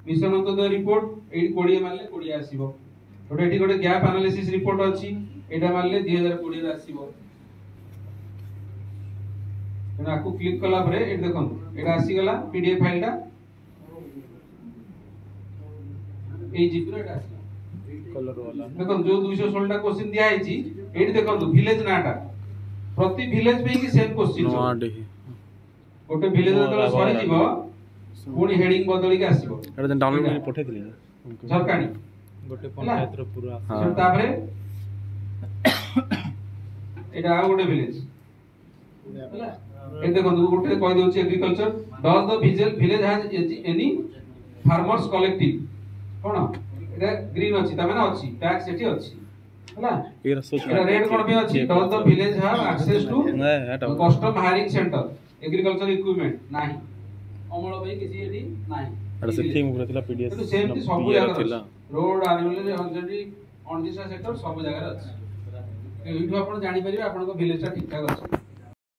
mission Antyodaya report eighty 20 मारले 20 आसीबो गोटे eighty गोटे गैप एनालिसिस रिपोर्ट अछि एटा मारले 2020 रे आसीबो एना को क्लिक कला परे एटी देखन एटा आसी गला पीडीएफ फाइल टा ए जीपी रे आसी कलर वाला देखन जो 216 टा क्वेश्चन दिया है जी एटी देखन विलेज नाटा प्रति विलेज पे की सेम क्वेश्चन गोटे विलेज रे सरी जीवो पुणी हेडिंग बदली के आसीबो एटा डाउनलोड कर पठे दिले सरकारी गोटे पंचायत रो पूरा सब तापरे एटा आ गोटे विलेज ए देखो गोटे कहि दोछि agriculture does the village has any farmers collective कोन एटा ग्रीन अछि त माने अछि टैक्स एटी अछि हला एटा रेड कोन भी अछि does the village have access to custom hiring centre agriculture equipment नाही अमल भाई किसी एटी नाही एटा सेटिंग पूरा थिला पीडीएफ तो सेम सब जगह थिला road annual already on this sector सब जगह अछि एठू आपण जानि परिबे आपण को विलेज टा ठीक ठाक अछि